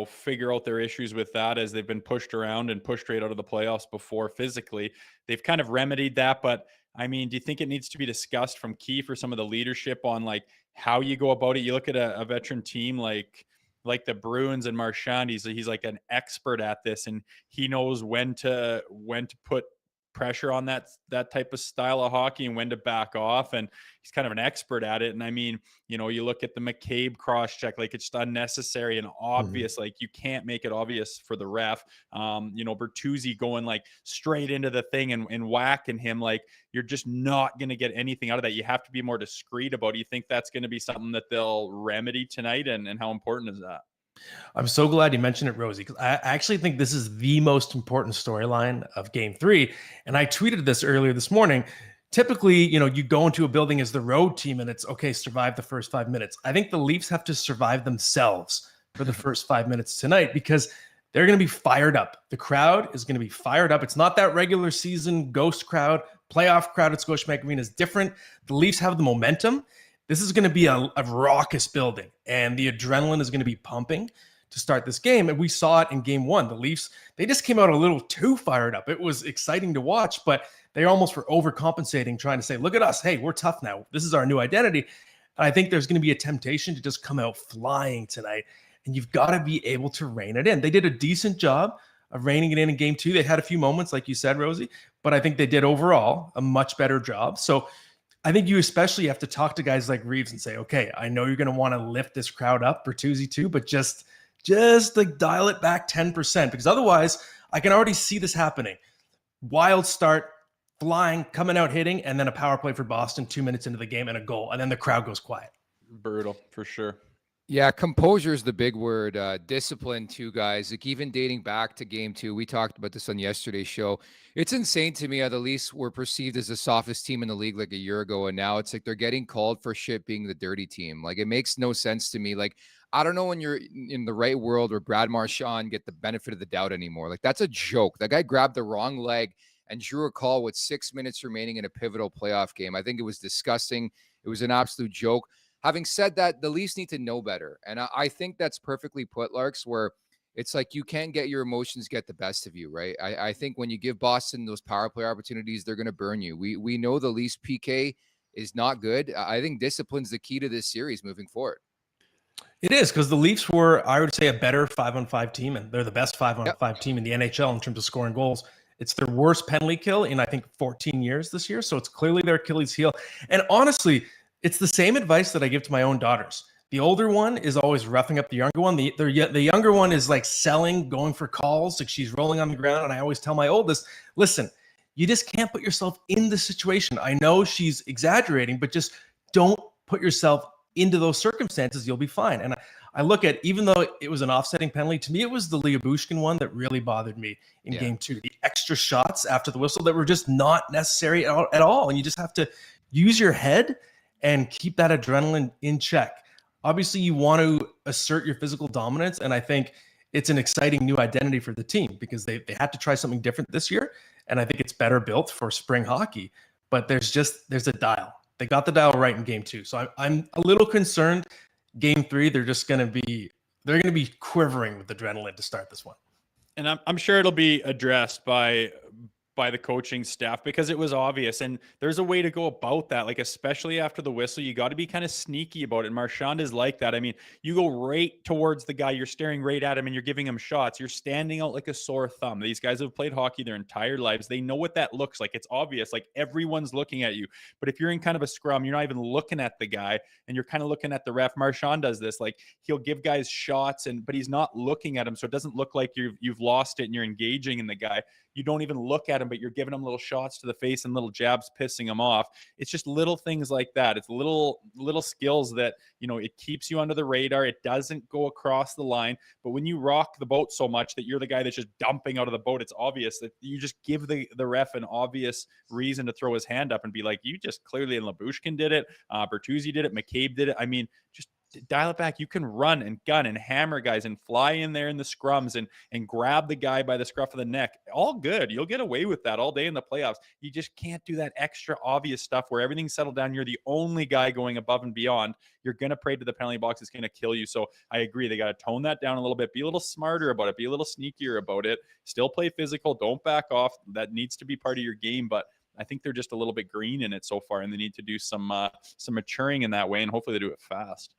figure out their issues with that as they've been pushed around and pushed right out of the playoffs before physically. They've kind of remedied that. But I mean, do you think it needs to be discussed from Keefe or some of the leadership on like how you go about it? You look at a veteran team like the Bruins and Marchand, he's like an expert at this, and he knows when to put pressure on that type of style of hockey and when to back off, and he's kind of an expert at it. And I mean, you look at the McCabe cross check, like it's just unnecessary and obvious. Like you can't make it obvious for the ref. Bertuzzi going like straight into the thing and whacking him, like you're just not going to get anything out of that. You have to be more discreet about it. Do you think that's going to be something that they'll remedy tonight, and how important is that? I'm so glad you mentioned it, Rosie, because I actually think this is the most important storyline of Game 3. And I tweeted this earlier this morning. Typically, you go into a building as the road team and it's okay, survive the first 5 minutes. I think the Leafs have to survive themselves for the first 5 minutes tonight, because they're going to be fired up. The crowd is going to be fired up. It's not that regular season ghost crowd. Playoff crowd at Scotiabank Arena is different. The Leafs have the momentum. This is going to be a raucous building, and the adrenaline is going to be pumping to start this game. And we saw it in Game 1. The Leafs, they just came out a little too fired up. It was exciting to watch, but they almost were overcompensating, trying to say, look at us. Hey, we're tough now. This is our new identity. And I think there's going to be a temptation to just come out flying tonight, and you've got to be able to rein it in. They did a decent job of reining it in Game 2. They had a few moments, like you said, Rosie, but I think they did overall a much better job. So I think you especially have to talk to guys like Reeves and say, okay, I know you're going to want to lift this crowd up, Bertuzzi too, but just like dial it back 10%, because otherwise I can already see this happening. Wild start, flying, coming out, hitting, and then a power play for Boston 2 minutes into the game and a goal, and then the crowd goes quiet. Brutal, for sure. Yeah, composure is the big word. Discipline too, guys. Like even dating back to game 2, we talked about this on yesterday's show. It's insane to me how the Leafs were perceived as the softest team in the league like a year ago, and now it's like they're getting called for shit being the dirty team. Like it makes no sense to me. Like I don't know when you're in the right world where Brad Marchand get the benefit of the doubt anymore. Like that's a joke. That guy grabbed the wrong leg and drew a call with 6 minutes remaining in a pivotal playoff game. I think it was disgusting. It was an absolute joke. Having said that, the Leafs need to know better. And I think that's perfectly put, Larks, where it's like you can't get your emotions get the best of you, right? I think when you give Boston those power play opportunities, they're going to burn you. We know the Leafs PK is not good. I think discipline's the key to this series moving forward. It is, because the Leafs were, I would say, a better 5-on-5 team, and they're the best 5-on-5 team in the NHL in terms of scoring goals. It's their worst penalty kill in, I think, 14 years this year. So it's clearly their Achilles heel. And honestly, it's the same advice that I give to my own daughters. The older one is always roughing up the younger one. The younger one is like selling, going for calls, like she's rolling on the ground. And I always tell my oldest, listen, you just can't put yourself in the situation. I know she's exaggerating, but just don't put yourself into those circumstances. You'll be fine. And I look at, even though it was an offsetting penalty, to me, it was the Lyubushkin one that really bothered me in game 2. The extra shots after the whistle that were just not necessary at all. And you just have to use your head and keep that adrenaline in check. Obviously, you want to assert your physical dominance, and I think it's an exciting new identity for the team because they had to try something different this year, and I think it's better built for spring hockey. But there's a dial. They got the dial right in game 2, so I'm a little concerned. Game 3, they're going to be quivering with adrenaline to start this one. And I'm sure it'll be addressed by the coaching staff because it was obvious. And there's a way to go about that. Like, especially after the whistle, you got to be kind of sneaky about it. And Marchand is like that. I mean, you go right towards the guy, you're staring right at him and you're giving him shots. You're standing out like a sore thumb. These guys have played hockey their entire lives. They know what that looks like. It's obvious. Like everyone's looking at you. But if you're in kind of a scrum, you're not even looking at the guy and you're kind of looking at the ref. Marchand does this. Like he'll give guys shots but he's not looking at him. So it doesn't look like you've lost it and you're engaging in the guy. You don't even look at him, but you're giving him little shots to the face and little jabs, pissing him off. It's just little things like that. It's little skills that, it keeps you under the radar. It doesn't go across the line. But when you rock the boat so much that you're the guy that's just dumping out of the boat, it's obvious that you just give the ref an obvious reason to throw his hand up and be like, you just clearly, and Lyubushkin did it. Bertuzzi did it. McCabe did it. I mean, just dial it back. You can run and gun and hammer guys and fly in there in the scrums and grab the guy by the scruff of the neck. All good. You'll get away with that all day in the playoffs. You just can't do that extra obvious stuff where everything's settled down. You're the only guy going above and beyond. You're going to pray to the penalty box. It's going to kill you. So I agree. They got to tone that down a little bit. Be a little smarter about it. Be a little sneakier about it. Still play physical. Don't back off. That needs to be part of your game. But I think they're just a little bit green in it so far, and they need to do some maturing in that way, and hopefully they do it fast.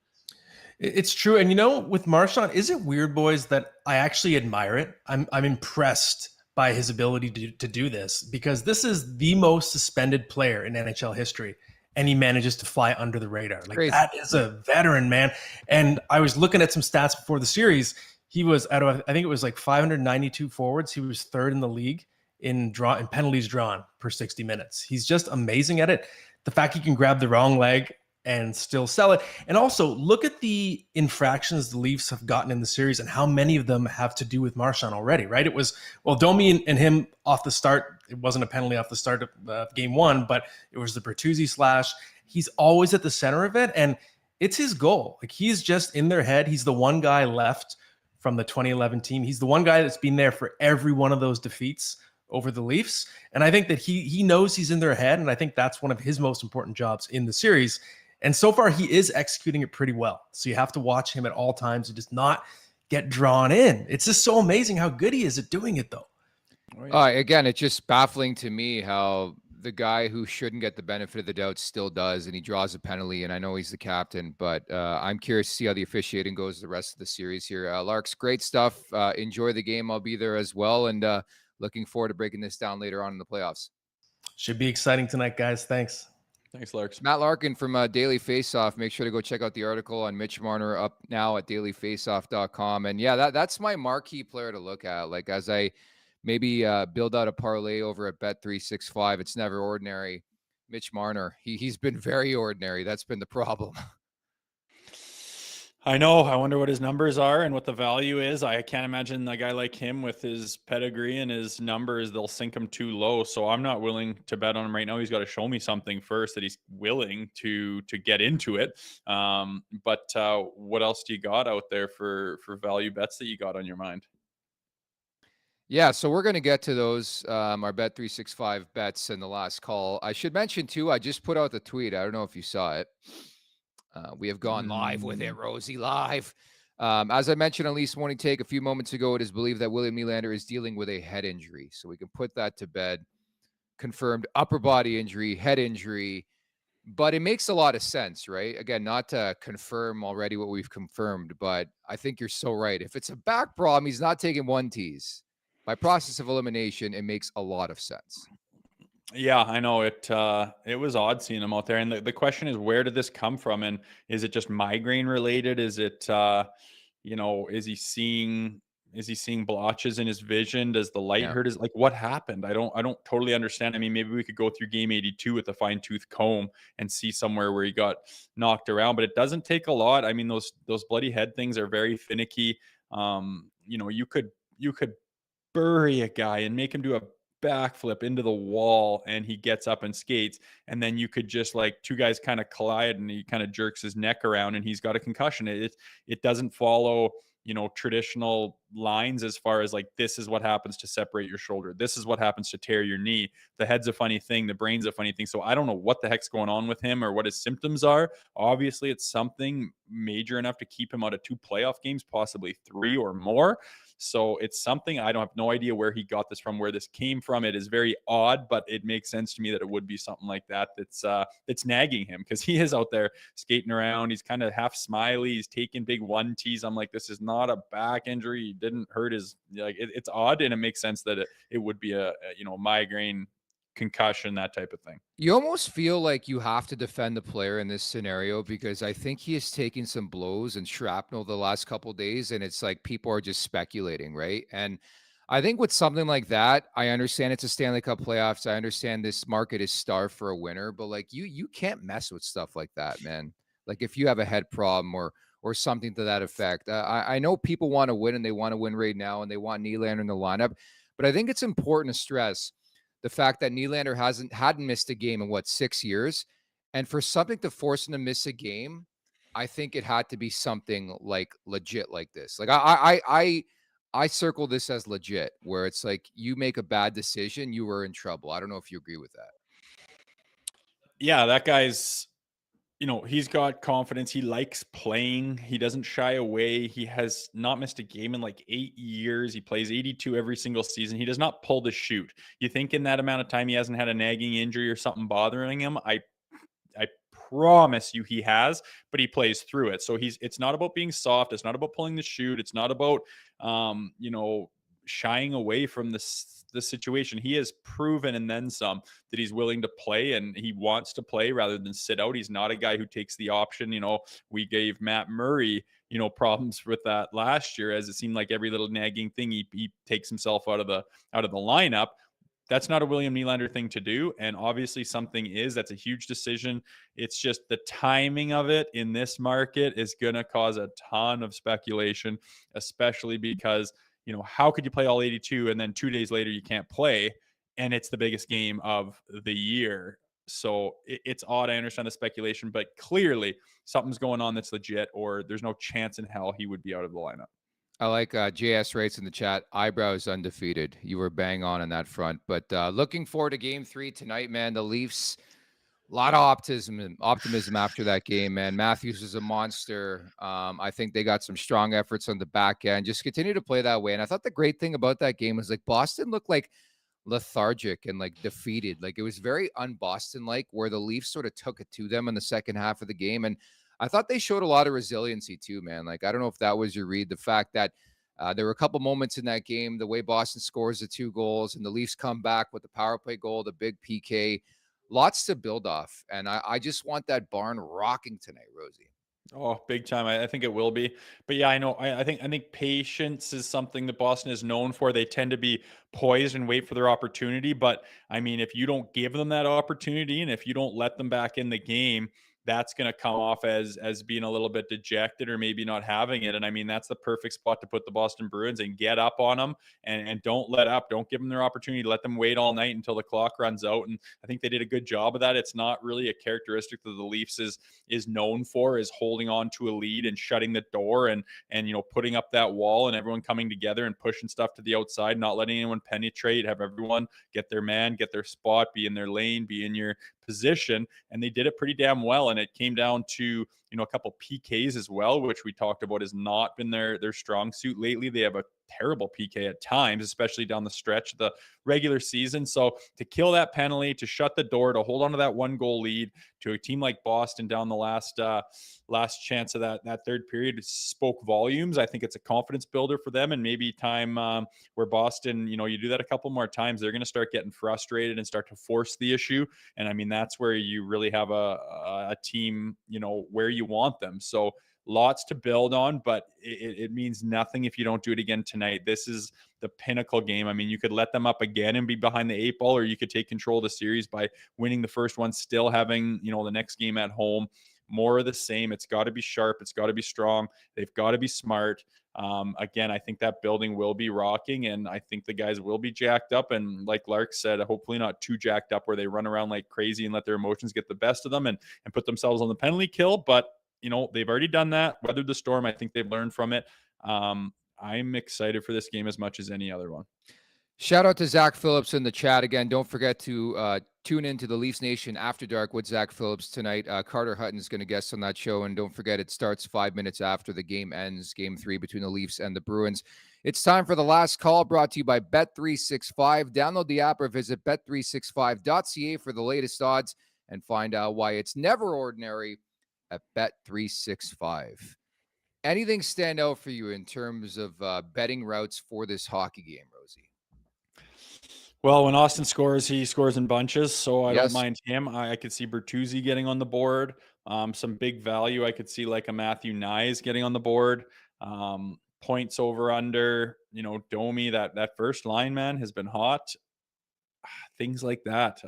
It's true. And with Marchand, is it weird, boys, that I actually admire it? I'm impressed by his ability to do this because this is the most suspended player in NHL history, and he manages to fly under the radar. Like crazy. That is a veteran, man. And I was looking at some stats before the series. He was out of, I think it was like 592 forwards. He was third in the league in penalties drawn per 60 minutes. He's just amazing at it. The fact he can grab the wrong leg and still sell it. And also look at the infractions the Leafs have gotten in the series and how many of them have to do with Marchand already, right? It was, Domi and him off the start. It wasn't a penalty off the start of game 1, but it was the Bertuzzi slash. He's always at the center of it. And it's his goal. Like he's just in their head. He's the one guy left from the 2011 team. He's the one guy that's been there for every one of those defeats over the Leafs. And I think that he knows he's in their head. And I think that's one of his most important jobs in the series. And so far, he is executing it pretty well. So you have to watch him at all times and just not get drawn in. It's just so amazing how good he is at doing it, though. Again, it's just baffling to me how the guy who shouldn't get the benefit of the doubt still does, and he draws a penalty, and I know he's the captain, but I'm curious to see how the officiating goes the rest of the series here. Larks, great stuff. Enjoy the game. I'll be there as well, and looking forward to breaking this down later on in the playoffs. Should be exciting tonight, guys. Thanks. Thanks, Larks. Matt Larkin from Daily Faceoff. Make sure to go check out the article on Mitch Marner up now at dailyfaceoff.com. And yeah, that's my marquee player to look at. Like as I maybe build out a parlay over at Bet365, it's never ordinary. Mitch Marner, he's been very ordinary. That's been the problem. I know. I wonder what his numbers are and what the value is. I can't imagine a guy like him with his pedigree and his numbers, they'll sink him too low. So I'm not willing to bet on him right now. He's got to show me something first that he's willing to get into it. But what else do you got out there for value bets that you got on your mind? Yeah, so we're going to get to those, our Bet365 bets in the last call. I should mention, too, I just put out the tweet. I don't know if you saw it. We have gone live with it, Rosie, live. As I mentioned on Leafs Morning Take a few moments ago, it is believed that William Nylander is dealing with a head injury. So we can put that to bed. Confirmed upper body injury, head injury. But it makes a lot of sense, right? Again, not to confirm already what we've confirmed, but I think you're so right. If it's a back problem, he's not taking one tees. By process of elimination, it makes a lot of sense. Yeah, I know it. It was odd seeing him out there, and the question is, where did this come from? And is it just migraine related? Is it, is he seeing blotches in his vision? Does the light hurt his, like, what happened? I don't totally understand. I mean, maybe we could go through game 82 with a fine tooth comb and see somewhere where he got knocked around, but it doesn't take a lot. I mean, those bloody head things are very finicky. You could bury a guy and make him do a backflip into the wall and he gets up and skates, and then you could just, like, two guys kind of collide and he kind of jerks his neck around and he's got a concussion. It doesn't follow traditional lines as far as, like, this is what happens to separate your shoulder, this is what happens to tear your knee. The head's a funny thing, the brain's a funny thing. So I don't know what the heck's going on with him or what his symptoms are. Obviously it's something major enough to keep him out of 2 playoff games, possibly 3 or more. So it's something, I don't have no idea where he got this from, where this came from. It is very odd, but it makes sense to me that it would be something like that that's nagging him, because he is out there skating around. He's kind of half smiley. He's taking big 1-tees. I'm like, this is not a back injury. He didn't hurt his, like, it's odd, and it makes sense that it would be a migraine, concussion, that type of thing. You almost feel like you have to defend the player in this scenario, because I think he is taking some blows and shrapnel the last couple of days, and it's like people are just speculating, right? And I think with something like that, I understand it's a Stanley Cup playoffs. I understand this market is starved for a winner, but, like, you can't mess with stuff like that, man. Like, if you have a head problem or something to that effect. I know people want to win, and they want to win right now, and they want Nylander in the lineup, but I think it's important to stress the fact that Nylander hadn't missed a game in 6 years, and for something to force him to miss a game, I think it had to be something like legit like this. Like, I circle this as legit, where it's like, you make a bad decision, you were in trouble. I don't know if you agree with that. Yeah, that guy's, he's got confidence. He likes playing. He doesn't shy away. He has not missed a game in like 8 years. He plays 82 every single season. He does not pull the chute. You think in that amount of time he hasn't had a nagging injury or something bothering him? I promise you he has, but he plays through it. So it's not about being soft. It's not about pulling the chute. It's not about, shying away from the situation. He has proven, and then some, that he's willing to play, and he wants to play rather than sit out. He's not a guy who takes the option. We gave Matt Murray, problems with that last year, as it seemed like every little nagging thing he takes himself out of the lineup. That's not a William Nylander thing to do. And obviously that's a huge decision. It's just the timing of it in this market is going to cause a ton of speculation, especially because, how could you play all 82 and then 2 days later you can't play, and it's the biggest game of the year? So it's odd. I understand the speculation, but clearly something's going on that's legit, or there's no chance in hell he would be out of the lineup. I like JS writes in the chat, eyebrows undefeated. You were bang on that front. But looking forward to game 3 tonight, man. The Leafs, a lot of optimism after that game, man. Matthews is a monster. I think they got some strong efforts on the back end. Just continue to play that way. And I thought the great thing about that game was, like, Boston looked like lethargic and, like, defeated. Like, it was very un-Boston-like, where the Leafs sort of took it to them in the second half of the game. And I thought they showed a lot of resiliency too, man. Like, I don't know if that was your read. The fact that there were a couple moments in that game, the way Boston scores the 2 goals and the Leafs come back with the power play goal, the big PK, lots to build off. And I just want that barn rocking tonight, Rosie. Oh, big time. I think it will be. But yeah, I know. I think patience is something that Boston is known for. They tend to be poised and wait for their opportunity. But I mean, if you don't give them that opportunity, and if you don't let them back in the game, that's going to come off as being a little bit dejected or maybe not having it. And I mean, that's the perfect spot to put the Boston Bruins and get up on them and don't let up. Don't give them their opportunity. Let them wait all night until the clock runs out. And I think they did a good job of that. It's not really a characteristic that the Leafs is known for, is holding on to a lead and shutting the door and putting up that wall and everyone coming together and pushing stuff to the outside, not letting anyone penetrate, have everyone get their man, get their spot, be in their lane, be in your position. And they did it pretty damn well. And it came down to, a couple PKs as well, which we talked about has not been their strong suit lately. They have a terrible PK at times, especially down the stretch of the regular season. So to kill that penalty, to shut the door, to hold on to that 1-goal lead to a team like Boston down the last chance of that third period spoke volumes. I think it's a confidence builder for them, and maybe time where Boston, you do that a couple more times, they're going to start getting frustrated and start to force the issue. And I mean, that's where you really have a team, where you want them. So lots to build on, but it means nothing if you don't do it again tonight. This is the pinnacle game. I mean, you could let them up again and be behind the 8 ball, or you could take control of the series by winning the first one, still having, the next game at home. More of the same. It's got to be sharp. It's got to be strong. They've got to be smart. Again, I think that building will be rocking, and I think the guys will be jacked up. And like Lark said, hopefully not too jacked up where they run around like crazy and let their emotions get the best of them and put themselves on the penalty kill. But they've already done that, weathered the storm. I think they've learned from it. I'm excited for this game as much as any other one. Shout out to Zach Phillips in the chat again. Don't forget to tune into the Leafs Nation After Dark with Zach Phillips tonight. Carter Hutton's going to guest on that show. And don't forget, it starts 5 minutes after the game ends, Game 3 between the Leafs and the Bruins. It's time for the last call, brought to you by Bet365. Download the app or visit bet365.ca for the latest odds and find out why it's never ordinary at Bet365. Anything stand out for you in terms of betting routes for this hockey game, Rosie? Well, when Austin scores, he scores in bunches, so I Yes. don't mind him. I could see Bertuzzi getting on the board. Some big value. I could see like a Matthew Nyes getting on the board. Points over under, Domi, that first line, man, has been hot. Things like that.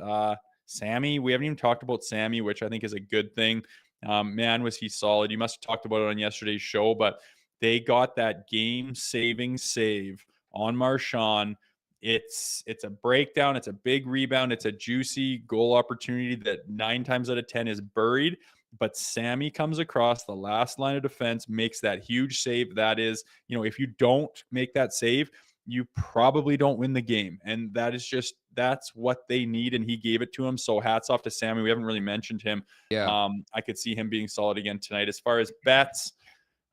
Sammy, we haven't even talked about Sammy, which I think is a good thing. Man, was he solid. You must have talked about it on yesterday's show, but they got that game-saving save on Marchand. It's a breakdown. It's a big rebound. It's a juicy goal opportunity that 9 times out of 10 is buried. But Sammy comes across the last line of defense, makes that huge save. That is, if you don't make that save, you probably don't win the game. And that's what they need. And he gave it to him. So hats off to Sammy. We haven't really mentioned him. Yeah. I could see him being solid again tonight. As far as bets,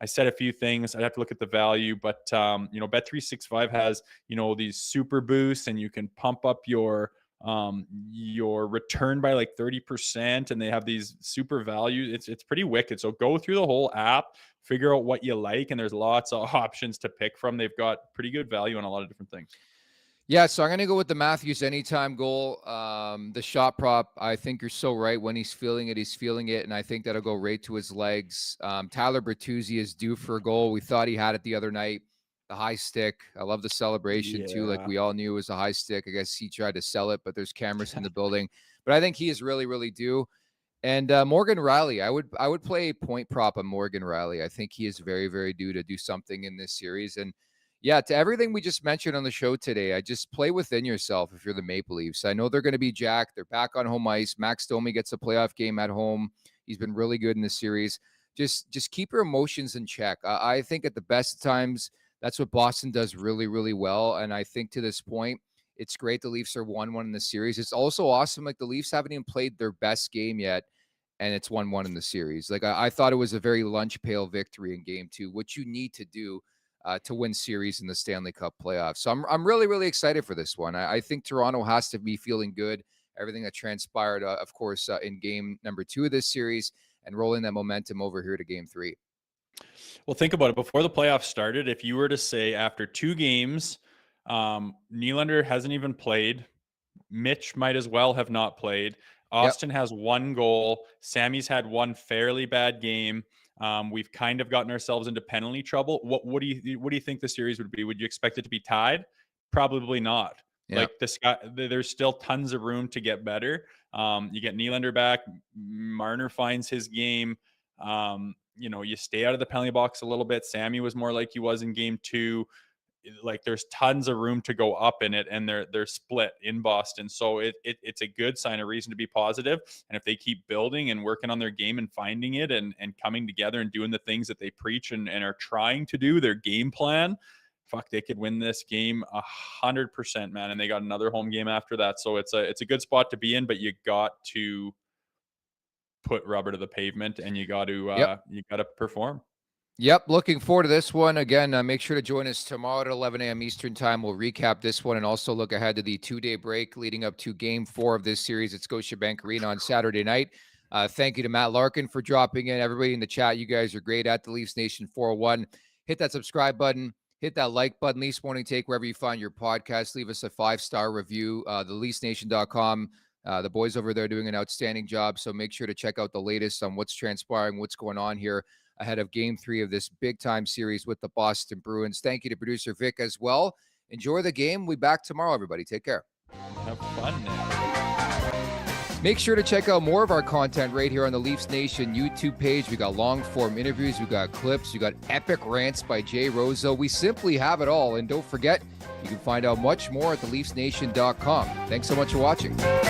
I said a few things. I'd have to look at the value, but Bet365 has, these super boosts, and you can pump up your return by like 30%, and they have these super values. It's pretty wicked. So go through the whole app, figure out what you like, and there's lots of options to pick from. They've got pretty good value on a lot of different things. Yeah, so I'm going to go with the Matthews anytime goal. The shot prop, I think you're so right. When he's feeling it, he's feeling it, and I think that'll go right to his legs. Tyler Bertuzzi is due for a goal. We thought he had it the other night. The high stick. I love the celebration, too. Like we all knew it was a high stick. I guess he tried to sell it, but there's cameras in the building. But I think he is really, really due. And Morgan Rielly, I would play a point prop on Morgan Rielly. I think he is very, very due to do something in this series. And yeah, to everything we just mentioned on the show today, I just play within yourself if you're the Maple Leafs. I know they're going to be jacked. They're back on home ice. Max Domi gets a playoff game at home. He's been really good in this series. Just keep your emotions in check. I think at the best times, that's what Boston does really, really well. And I think to this point, it's great the Leafs are 1-1 in the series. It's also awesome. Like the Leafs haven't even played their best game yet, and it's 1-1 in the series. Like I thought it was a very lunch pail victory in Game 2, which you need to do to win series in the Stanley Cup playoffs. So I'm really, really excited for this one. I think Toronto has to be feeling good. Everything that transpired, of course, in game number 2 of this series, and rolling that momentum over here to Game 3. Well, think about it. Before the playoffs started, if you were to say after 2 games, Nylander hasn't even played, Mitch might as well have not played. Austin has 1 goal. Sammy's had 1 fairly bad game. We've kind of gotten ourselves into penalty trouble. What do you think the series would be? Would you expect it to be tied? Probably not. Yeah. Like this guy, there's still tons of room to get better. You get Nylander back. Marner finds his game. You stay out of the penalty box a little bit. Sammy was more like he was in game 2. Like there's tons of room to go up in it, and they're split in Boston. So it's a good sign, a reason to be positive. And if they keep building and working on their game and finding it and coming together and doing the things that they preach and are trying to do, their game plan, they could win this game 100%, man. And they got another home game after that. So it's a good spot to be in, but you got to put rubber to the pavement, and you got to perform. Yep, looking forward to this one. Again, make sure to join us tomorrow at 11 a.m. Eastern time. We'll recap this one and also look ahead to the 2-day break leading up to Game 4 of this series at Scotiabank Arena on Saturday night. Thank you to Matt Larkin for dropping in. Everybody in the chat, you guys are great at the Leafs Nation 401. Hit that subscribe button. Hit that like button. Leafs Morning Take, wherever you find your podcast. Leave us a 5-star review. The LeafsNation.com. The boys over there doing an outstanding job. So make sure to check out the latest on what's transpiring, what's going on here ahead of Game 3 of this big-time series with the Boston Bruins. Thank you to producer Vic as well. Enjoy the game. We'll be back tomorrow, everybody. Take care. Have fun now. Make sure to check out more of our content right here on the Leafs Nation YouTube page. We got long-form interviews. We got clips. We got epic rants by Jay Rosehill. We simply have it all. And don't forget, you can find out much more at theleafsnation.com. Thanks so much for watching.